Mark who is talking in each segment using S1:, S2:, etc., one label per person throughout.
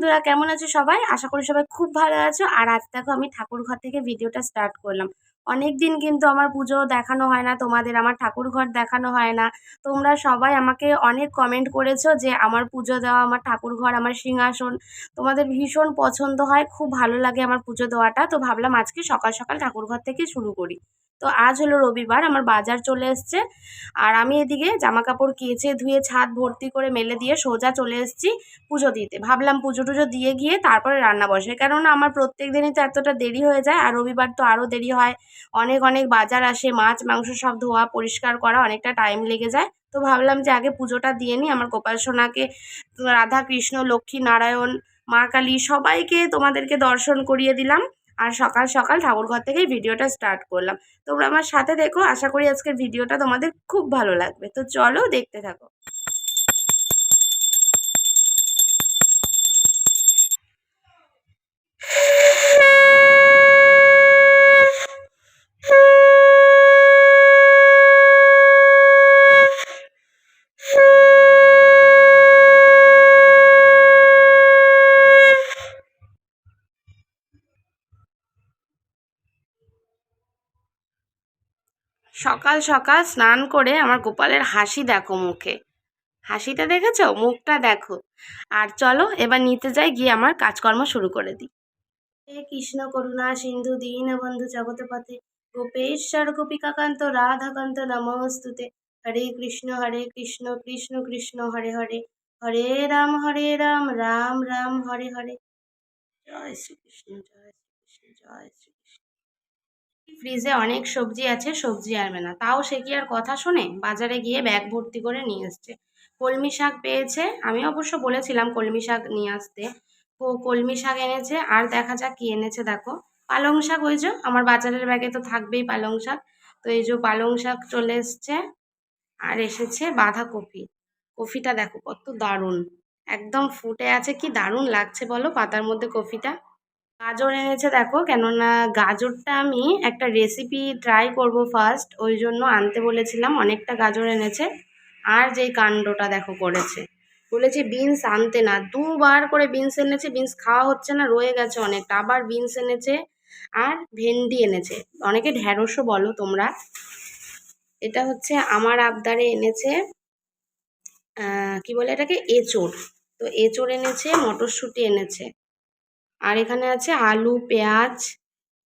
S1: বন্ধুরা, কেমন আছো সবাই? আশা করি সবাই খুব ভালো আছো। আর আজ দেখো আমি ঠাকুর ঘর থেকে ভিডিওটা স্টার্ট করলাম। অনেকদিন কিন্তু আমার পুজো দেখানো হয় না তোমাদের, আমার ঠাকুর ঘর দেখানো হয় না। তোমরা সবাই আমাকে অনেক কমেন্ট করেছো যে আমার পুজো দেওয়া, আমার ঠাকুর ঘর, আমার সিংহাসন তোমাদের ভীষণ পছন্দ হয়, খুব ভালো লাগে আমার পুজো দেওয়াটা। তো ভাবলাম আজকে সকাল সকাল ঠাকুর ঘর থেকে শুরু করি। তো আজ হলো রবিবার, আমার বাজার চলে এসছে। আর আমি এদিকে জামা কাপড় কেচে ধুয়ে ছাদ ভর্তি করে মেলে দিয়ে সোজা চলে এসেছি পুজো দিতে। ভাবলাম পুজো টুজো দিয়ে গিয়ে তারপরে রান্না বসে, কেননা আমার প্রত্যেক দিনই তো এতটা দেরি হয়ে যায়, আর রবিবার তো আরও দেরি হয়। অনেক অনেক বাজার আসে, মাছ মাংস সব ধোয়া পরিষ্কার করা অনেকটা টাইম লেগে যায়। তো ভাবলাম যে আগে পুজোটা দিয়ে নিই, আমার গোপাল সোনাকে, রাধা কৃষ্ণ লক্ষ্মী নারায়ণ মা কালী সবাইকে তোমাদেরকে দর্শন করিয়ে দিলাম। আর সকাল সকাল ঠাকুরঘর থেকেই ভিডিওটা স্টার্ট করলাম। তোমরা আমার সাথে দেখো, আশা করি আজকের ভিডিওটা তোমাদের খুব ভালো লাগবে। তো চলো দেখতে থাকো। সকাল সকাল স্নান করে আমার গোপালের হাসি দেখো মুখে, হাসিটা দেখেছো, মুখটা দেখো। আর চলো এবার নিতে যাই, গিয়ে আমার কাজকর্ম শুরু করে দিই। হে কৃষ্ণ করুণা সিন্ধু দীনবন্ধু জগৎপতে গোপেশ্বর গোপিকাকান্ত রাধাকান্ত নমস্তুতে। হরে কৃষ্ণ কৃষ্ণ কৃষ্ণ হরে হরে, হরে রাম রাম রাম হরে হরে। জয় শ্রীকৃষ্ণ জয় শ্রীকৃষ্ণ জয় শ্রীকৃষ্ণ। ফ্রিজে অনেক সবজি আছে, সবজি আনবে না, তাও সে কি আর কথা শোনে, বাজারে গিয়ে ব্যাগ ভর্তি করে নিয়ে এসছে। কলমি শাক পেয়েছে, আমি অবশ্য বলেছিলাম কলমি শাক নিয়ে আসতে। তো কলমি শাক এনেছে, আর দেখা যাক কি এনেছে। দেখো পালং শাক, ওই যে আমার বাজারের ব্যাগে তো থাকবেই পালং শাক। তো এই যে পালং শাক চলে এসছে। আর এসেছে বাঁধাকপি। কফিটা দেখো কত দারুণ, একদম ফুটে আছে, কি দারুণ লাগছে বলো পাতার মধ্যে কফিটা। গাজর এনেছে দেখো, কেননা গাজরটা আমি একটা রেসিপি ট্রাই করব ফার্স্ট, ওই জন্য আনতে বলেছিলাম। অনেকটা গাজর এনেছে। আর যেই কাণ্ডটা দেখো করেছে, বলেছি বিনস আনতে না, দুবার করে বিনস এনেছে, বিনস খাওয়া হচ্ছে না, রয়ে গেছে অনেকটা, আবার বিনস এনেছে। আর ভেন্ডি এনেছে, অনেকে ঢ্যাঁড়সও বলো তোমরা। এটা হচ্ছে আমার আবদারে এনেছে, কি বলে এটাকে, এঁচোড়। তো এঁচোড় এনেছে, মটরশুঁটি এনেছে। আর এখানে আছে আলু পেঁয়াজ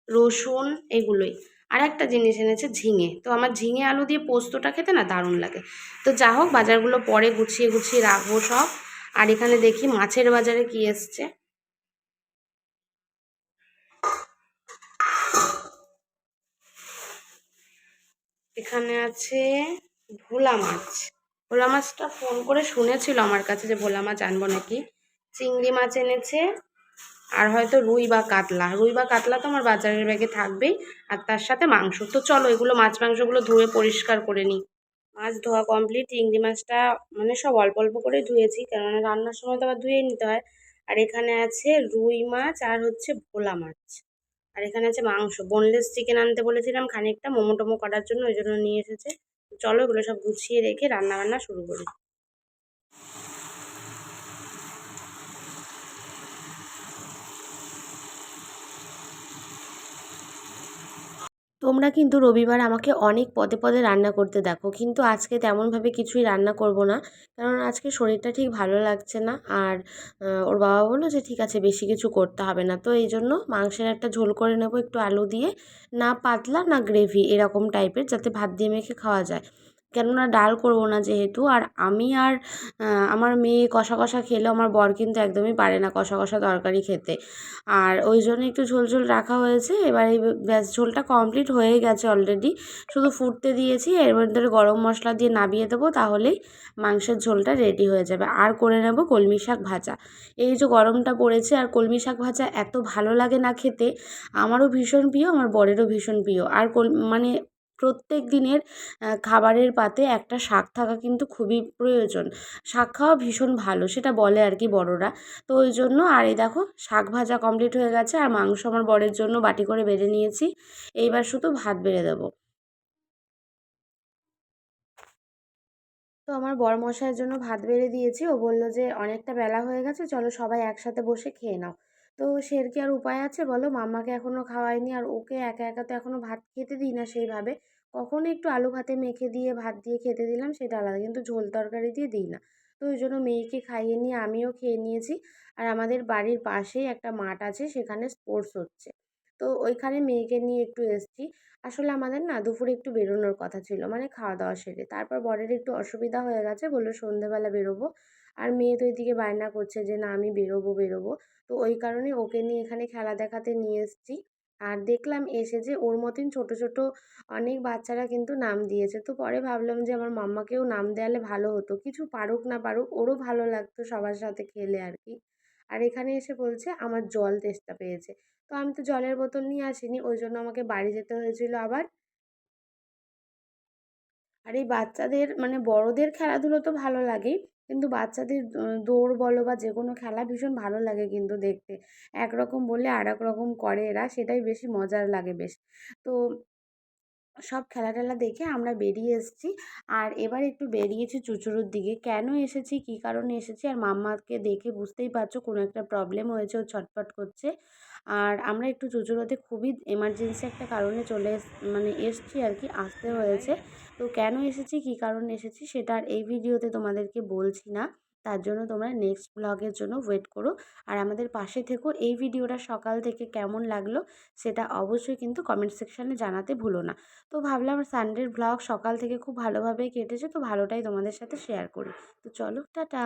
S1: রসুন, এগুলোই। আর একটা জিনিস এনেছে ঝিঙে। তো আমার ঝিঙে আলু দিয়ে পোস্তটা খেতে না দারুণ লাগে। তো যা হোক, বাজারগুলো পরে গুছিয়ে গুছিয়ে রাখবো সব। আর এখানে দেখি মাছের বাজারে কি এসছে। এখানে আছে ভোলা মাছ। ভোলা মাছটা ফোন করে শুনেছিল আমার কাছে যে ভোলা মাছ আনবো নাকি। চিংড়ি মাছ এনেছে। আর হয়তো রুই বা কাতলা তো আমার বাজারের ব্যাগে থাকবেই। আর তার সাথে মাংস। তো চলো এগুলো মাছ মাংসগুলো ধুয়ে পরিষ্কার করে নিই। মাছ ধোয়া কমপ্লিট। চিংড়ি মাছটা মানে সব অল্প অল্প করে ধুয়েছি, কেননা রান্নার সময় তো আবার ধুয়ে নিতে হয়। আর এখানে আছে রুই মাছ আর হচ্ছে ভোলা মাছ। আর এখানে আছে মাংস, বোনলেস চিকেন আনতে বলেছিলাম খানিকটা মোমো টোমো করার জন্য, ওই জন্য নিয়ে এসেছে। চলো এগুলো সব গুছিয়ে রেখে রান্না বান্না শুরু করি। তোমরা কিন্তু রবিবার আমাকে অনেক পদে পদে রান্না করতে দেখো, কিন্তু আজকে তেমনভাবে কিছুই রান্না করব না, কারণ আজকে শরীরটা ঠিক ভালো লাগছে না। আর ওর বাবা বললো যে ঠিক আছে বেশি কিছু করতে হবে না, তো এই জন্য মাংসের একটা ঝোল করে নেবো একটু আলু দিয়ে, না পাতলা না গ্রেভি, এরকম টাইপের, যাতে ভাত দিয়ে মেখে খাওয়া যায়। কেননা ডাল করব না যেহেতু। আর আমি আর আমার মেয়ে কষা কষা খেলে, আমার বর কিন্তু একদমই পারে না কষা কষা তরকারি খেতে। আর ওই জন্য একটু ঝোল ঝোল রাখা হয়েছে। এবার এই ব্যাস, ঝোলটা কমপ্লিট হয়ে গেছে অলরেডি, শুধু ফুটতে দিয়েছি। এর মধ্যে গরম মশলা দিয়ে নামিয়ে দেবো, তাহলেই মাংসের ঝোলটা রেডি হয়ে যাবে। আর করে নেব কলমি শাক ভাজা। এই যে গরমটা পড়েছে, আর কলমি শাক ভাজা এত ভালো লাগে না খেতে, আমারও ভীষণ প্রিয়, আমার বরেরও ভীষণ প্রিয়। আর মানে প্রত্যেক দিনের খাবারের পাতে একটা শাক থাকা কিন্তু খুবই প্রয়োজন। শাক খাওয়া ভীষণ ভালো, সেটা বলে আর কি বড়রা। তো ওই জন্য। আর এই দেখো শাক ভাজা কমপ্লিট হয়ে গেছে, আর মাংস আমার বরের জন্য বাটি করে বেড়ে নিয়েছি। এইবার শুধু ভাত বেড়ে দেবো। তো আমার বরমশাইয়ের জন্য ভাত বেড়ে দিয়েছি। ও বলল যে অনেকটা বেলা হয়ে গেছে, চলো সবাই একসাথে বসে খেয়ে নাও। তো সে আর কি আর উপায় আছে বলো, মাম্মাকে এখনও খাওয়াইনি আর ওকে একা একা তো এখনও ভাত খেতে দিই না সেইভাবে। কখনো একটু আলু ভাতে মেখে দিয়ে ভাত দিয়ে খেতে দিলাম সেটা আলাদা, কিন্তু ঝোল তরকারি দিয়ে দিই না। তো ওই জন্য মেয়েকে খাইয়ে নিয়ে আমিও খেয়ে নিয়েছি। আর আমাদের বাড়ির পাশেই একটা মাঠ আছে, সেখানে স্পোর্টস হচ্ছে। তো ওইখানে মেয়েকে নিয়ে একটু এসছি। আসলে আমাদের না দুপুরে একটু বেরোনোর কথা ছিল, মানে খাওয়া দাওয়া সেরে। তারপর বরের একটু অসুবিধা হয়ে গেছে, বললো সন্ধেবেলা বেরোবো। আর মেয়ে তো এদিকে বায়না করছে যে না আমি বেরোবো বেরোবো। তো ওই কারণে ওকে নিয়ে এখানে খেলা দেখাতে নিয়ে এসছি। আর দেখলাম এসে যে ওর মতন ছোট ছোট অনেক বাচ্চারা কিন্তু নাম দিয়েছে। তো পরে ভাবলাম যে আমার মাম্মাকেও নাম দেওয়ালে ভালো হতো, কিছু পারুক না পারুক ওরও ভালো লাগতো সবার সাথে খেলে আর কি। আর এখানে এসে বলছে আমার জল তেষ্টা পেয়েছে। তো আমি তো জলের বোতল নিয়ে আসিনি, ওই জন্য আমাকে বাড়ি যেতে হয়েছিল আবার। আর এই বাচ্চাদের মানে বড়দের খেলাধুলো তো ভালো লাগেই, কিন্তু বাচ্চাদের দৌড় বলো বা যে কোনো খেলা ভীষণ ভালো লাগে কিন্তু দেখতে। একরকম বললে আর এক রকম করে এরা, সেটাই বেশি মজার লাগে বেশ। তো সব খেলা টেলা দেখে আমরা বেরিয়ে এসেছি। আর এবার একটু বেরিয়েছি চুঁচুড়ার দিকে। কেন এসেছি, কী কারণে এসেছি, আর মাম্মাকে দেখে বুঝতেই পারছো কোনো একটা প্রবলেম হয়েছে, ও ছটফট করছে। আর আমরা একটু চুঁচুড়াতে খুবই এমার্জেন্সি একটা কারণে মানে এসছি আর কি, আসতে হয়েছে। তো কেন এসেছি, কী কারণে এসেছি সেটা আর এই ভিডিওতে তোমাদেরকে বলছি না। তার জন্য তোমরা নেক্সট ব্লগের জন্য ওয়েট করো। আর আমাদের পাশে থেকো। এই ভিডিওটা সকাল থেকে কেমন লাগলো সেটা অবশ্যই কিন্তু কমেন্ট সেকশানে জানাতে ভুলো না। তো ভাবলাম সানডের ব্লগ সকাল থেকে খুব ভালোভাবেই কেটেছে, তো ভালোটাই তোমাদের সাথে শেয়ার করি। তো চলো টাটা।